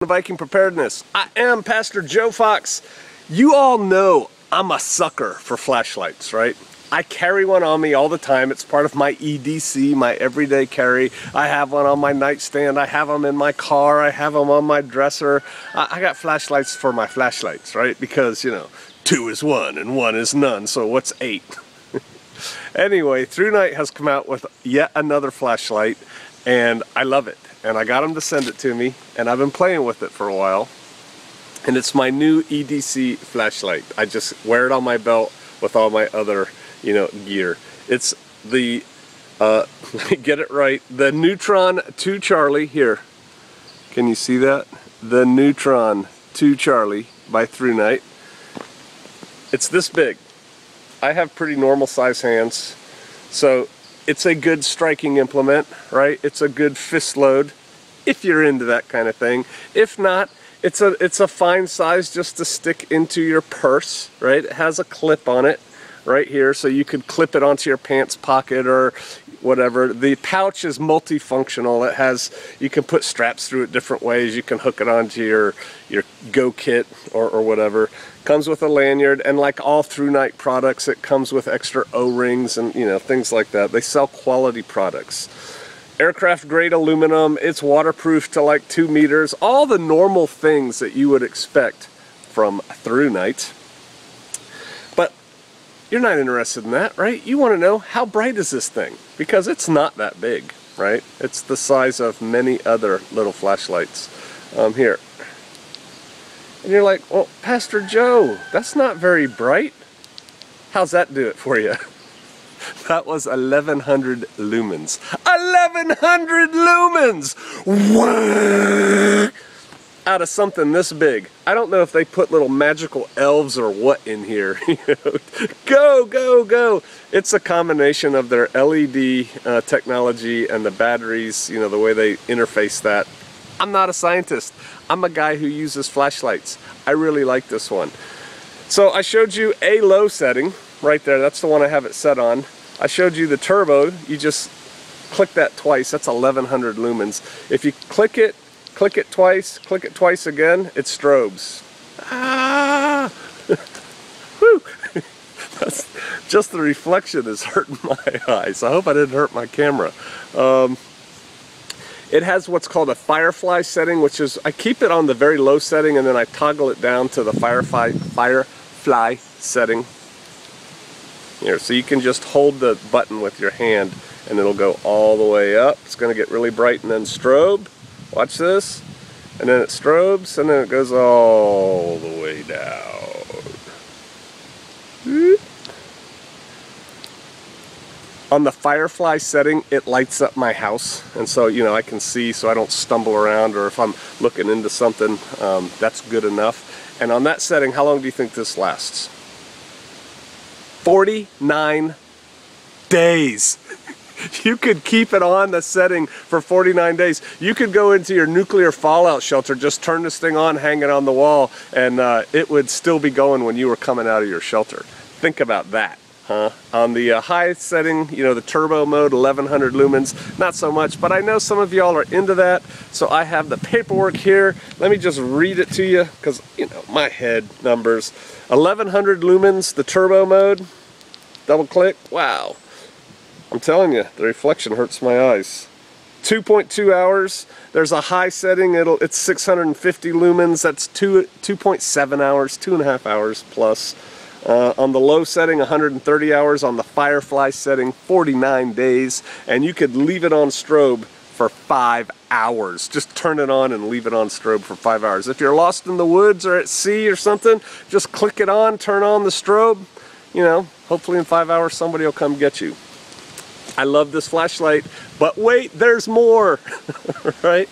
Viking Preparedness. I am Pastor Joe Fox. You all know I'm a sucker for flashlights, right? I carry one on me all the time. It's part of my EDC, my everyday carry. I have one on my nightstand. I have them in my car. I have them on my dresser. I got flashlights for my flashlights, right? Because, you know, 2 is 1 and 1 is none, so what's 8? Anyway, ThruNite has come out with yet another flashlight, and I love it. And I got them to send it to me, and I've been playing with it for a while. And it's my new EDC flashlight. I just wear it on my belt with all my other, you know, gear. It's the, let me get it right, the Neutron 2 Charlie here. Can you see that? The Neutron 2 Charlie by ThruNite. It's this big. I have pretty normal size hands, so it's a good striking implement, right? It's a good fist load if you're into that kind of thing. If not, it's a fine size just to stick into your purse, right? It has a clip on it right here, so you could clip it onto your pants pocket or whatever. The pouch is multifunctional. It has, you can put straps through it different ways. You can hook it onto your Go kit or whatever. Comes with a lanyard, and like all ThruNite products, it comes with extra O-rings and, you know, things like that. They sell quality products. Aircraft grade aluminum, it's waterproof to like 2 meters, all the normal things that you would expect from ThruNite. But you're not interested in that, right? You want to know, how bright is this thing? Because it's not that big, right? It's the size of many other little flashlights. Here. And you're like, well, Pastor Joe, that's not very bright. How's that do it for you? That was 1100 lumens. 1100 lumens! What? Out of something this big. I don't know if they put little magical elves or what in here. Go, go, go! It's a combination of their LED technology and the batteries, you know, the way they interface that. I'm not a scientist. I'm a guy who uses flashlights. I really like this one. So I showed you a low setting right there. That's the one I have it set on. I showed you the turbo. You just click that twice. That's 1100 lumens. If you click it twice again, it strobes. Ah! Whew! That's, just the reflection is hurting my eyes. I hope I didn't hurt my camera. It has what's called a Firefly setting, which is, I keep it on the very low setting and then I toggle it down to the Firefly setting. Here, so you can just hold the button with your hand and it'll go all the way up. It's going to get really bright and then strobe. Watch this. And then it strobes and then it goes all the way down. Whoop. On the Firefly setting, it lights up my house, and so, you know, I can see so I don't stumble around, or if I'm looking into something, that's good enough. And on that setting, how long do you think this lasts? 49 days. You could keep it on the setting for 49 days. You could go into your nuclear fallout shelter, just turn this thing on, hang it on the wall, and it would still be going when you were coming out of your shelter. Think about that. On the high setting, you know, the turbo mode, 1100 lumens, not so much, but I know some of y'all are into that, so I have the paperwork here. Let me just read it to you, because, you know, my head numbers. 1100 lumens, the turbo mode, double click, wow. I'm telling you, the reflection hurts my eyes. 2.2 hours, there's a high setting, it's 650 lumens, that's 2.7 hours, 2.5 hours plus. On the low setting, 130 hours. On the Firefly setting, 49 days. And you could leave it on strobe for 5 hours. Just turn it on and leave it on strobe for 5 hours. If you're lost in the woods or at sea or something, just click it on, turn on the strobe. You know, hopefully in 5 hours somebody will come get you. I love this flashlight, but wait, there's more, right?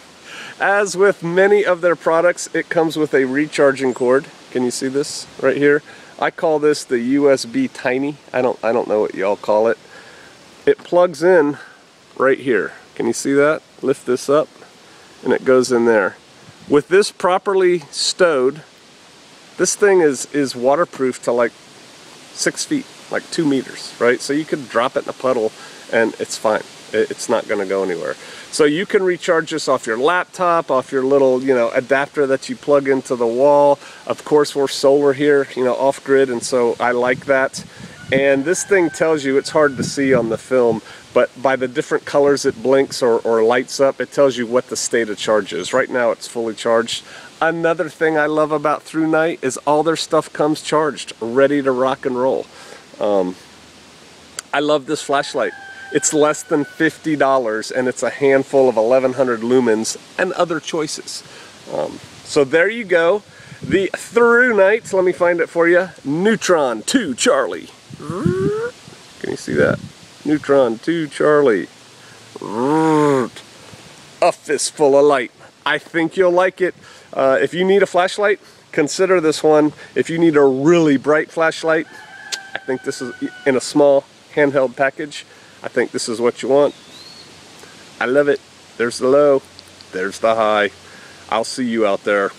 As with many of their products, it comes with a recharging cord. Can you see this right here? I call this the USB Tiny. I don't know what y'all call it. It plugs in right here. Can you see that? Lift this up and it goes in there. With this properly stowed, this thing is waterproof to like 6 feet, like 2 meters, right? So you could drop it in a puddle and it's fine. It's not going to go anywhere. So you can recharge this off your laptop, off your little, you know, adapter that you plug into the wall. Of course, we're solar here, you know, off grid, and so I like that. And this thing tells you, it's hard to see on the film, but by the different colors it blinks or lights up, it tells you what the state of charge is. Right now it's fully charged. Another thing I love about ThruNite is all their stuff comes charged, ready to rock and roll. I love this flashlight. It's less than $50 and it's a handful of 1100 lumens and other choices. So there you go. The ThruNite, let me find it for you. Neutron 2 Charlie. Can you see that? Neutron 2 Charlie. A fistful of light. I think you'll like it. If you need a flashlight, consider this one. If you need a really bright flashlight, I think this is in a small handheld package. I think this is what you want. I love it. There's the low, there's the high. I'll see you out there.